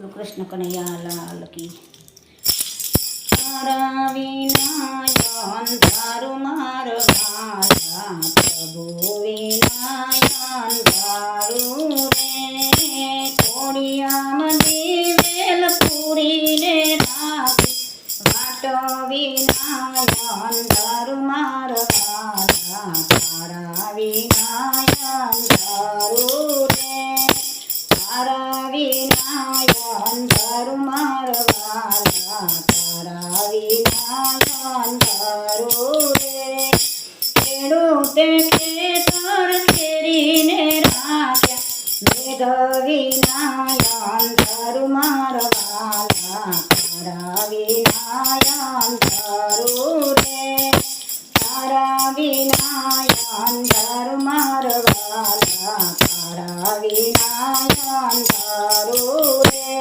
બોલો કૃષ્ણ કનૈયા લાલ કી. તારા વિના અંધારું મારા વાલા, પ્રભુ વિના અંધારું રે. કોડિયામાં દિવેલ પૂરીને રાખી, વાટ વિના અંધારું મારા વાલા, તારા વિના અંધારું રે. તારા વિના અંધારું મારા વાલા, તારા વિના અંધારું રે. ખેડૂતે ખેતર ખેરીને રાખ્યા, મેઘ વિના અંધારું મારા વાલા, તારા વિના અંધારું રે. તારા વિના અંધારું મારા વાલા, તારા વિના અંધારું રે.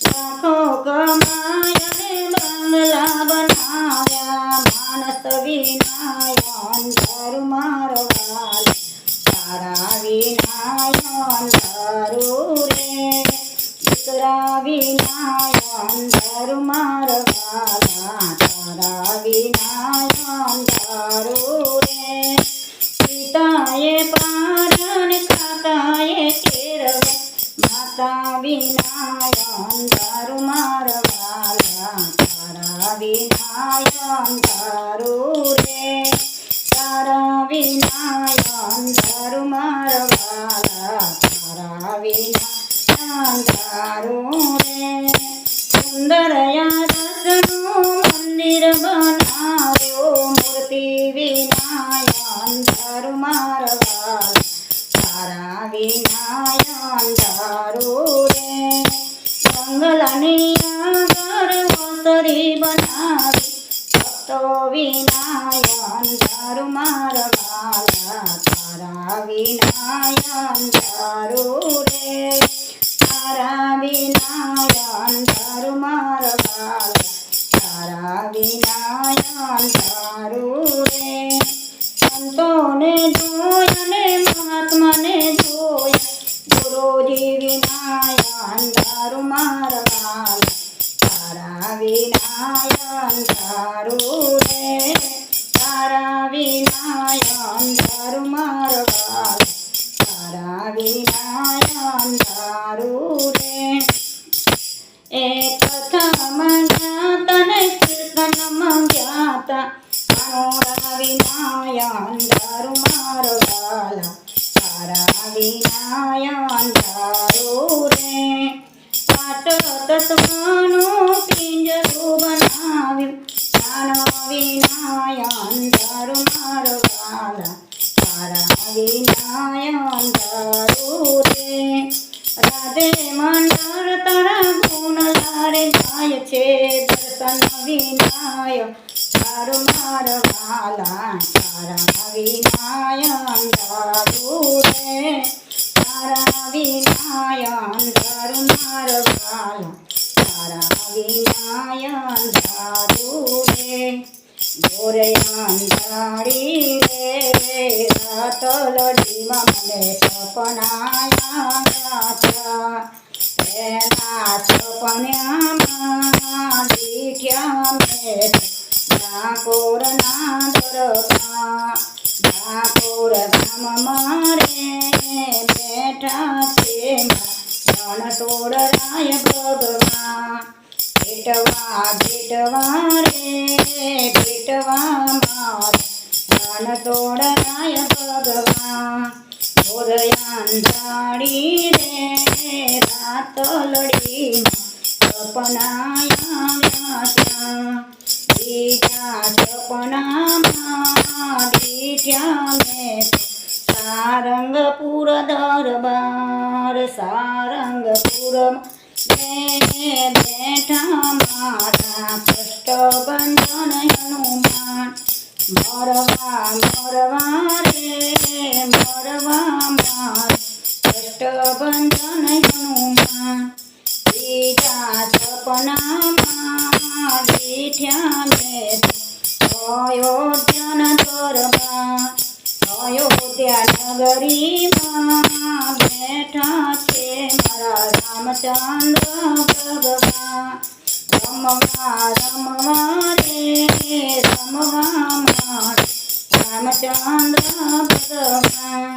લાખો કમાયા ને બંગલા બનાવ્યા, માણસ વિના અંધારું મારા વાલા, તારા વિના અંધારું રે. દીકરા વિના અંધારું મારા વાલા, તારા વિના અંધારું રે. પિતાએ પારણ કાકાએ કેળવે, માતા વિના અંધારું મારા વાલા, તારા વિના અંધારું રે. તારા વિના અંધારું મારા વાલા, તારા વિના અંધારું રે. સુંદર યાદસનું મંદિર બનાવ્યું, મૂર્તિ વિના અંધારું મારા વાલા, તારા વિના અંધારું રે. બંગલાની આગળ ઓસરી બનાવી, ભક્તો વિના અંધારું મારા વાલા, તારા વિના અંધારું રે. તારા વિના અંધારું મારા વાલા, તારા વિના અંધારું રે. સંતોને જોયા ને મહાત્માને જોયા, ગુરુજી વિના અંધારું મારા વાલા, તારા વિના અંધારું રે. તારા વિના અંધારું મારા વાલા, તારા વિના અંધારું રે. એ કથામાં જ્ઞાતા ને કીર્તનમાં જ્ઞાતા, માનોરા વિના અંધારું મારા વાલા, તારા વિના અંધારું રે. પાટ તત્વનું પિંજરું બનાવ્યું, જ્ઞાન વિના અંધારું મારા વાલા, તારા વિના અંધારું રે. રાધે મંડળ તારા ગુણ લારે જાય છે, દર્શન વિના તારું મારા વાલા, તારા વિના અંધારું રે. તારા વિના અંધારું મારા વાલા, તારા વિના અંધારું રે. ગોરે અંધારી રે, રાતલડીમાં મને સપનાયા હતા, એના સપન્યામાં દીઠ્યા મેં ડાકોરના દરબાર. ડાકોર ગામ મારે બેઠા છે, રણછોડરાય ભગવાન. ભેટવા ભેટવા રે ભેટવા મારે, રણછોડરાય ભગવાન. ઘોર અંધારી રે, રાતલડીમાં સપનાયા ત્યાં, બીજા સપનામાં દીઠ્યા મેં સારંગપુર દરબાર. સારંગપુરમાં બેઠા માતા કષ્ટભંજન હનુમાન. મરવા મરવા રે મરવા માર, કષ્ટભંજન હનુમાન. બીજા સપનામાં દીઠ્યા મેં અયોધ્યાના દરબાર, અયોધ્યા નગરીમાં બેઠા છે મારા રામચંદ્ર ભગવાન. રમવા રમવા રે રમવા મારા રામચંદ્ર ભગવાન.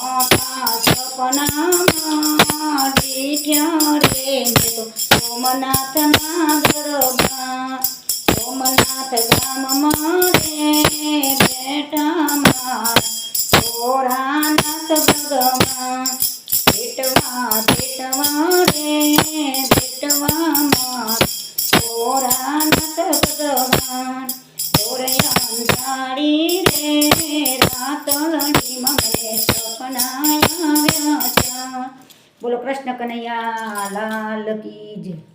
મોટા સપનામાં દીઠ્યા રે મેં તો સોમનાથના દરબાર. સોમનાથ ગામમાં રે બેઠા મારા ભોળાનાથ ભગવાન. બેટવા બેટવા રે બેટવા મારા ભોળાનાથ ભગવાન. અંધારી રે રાતળડીમાં મને સપના આવ્યા. બોલો કૃષ્ણ કનૈયા લાલ કી જય.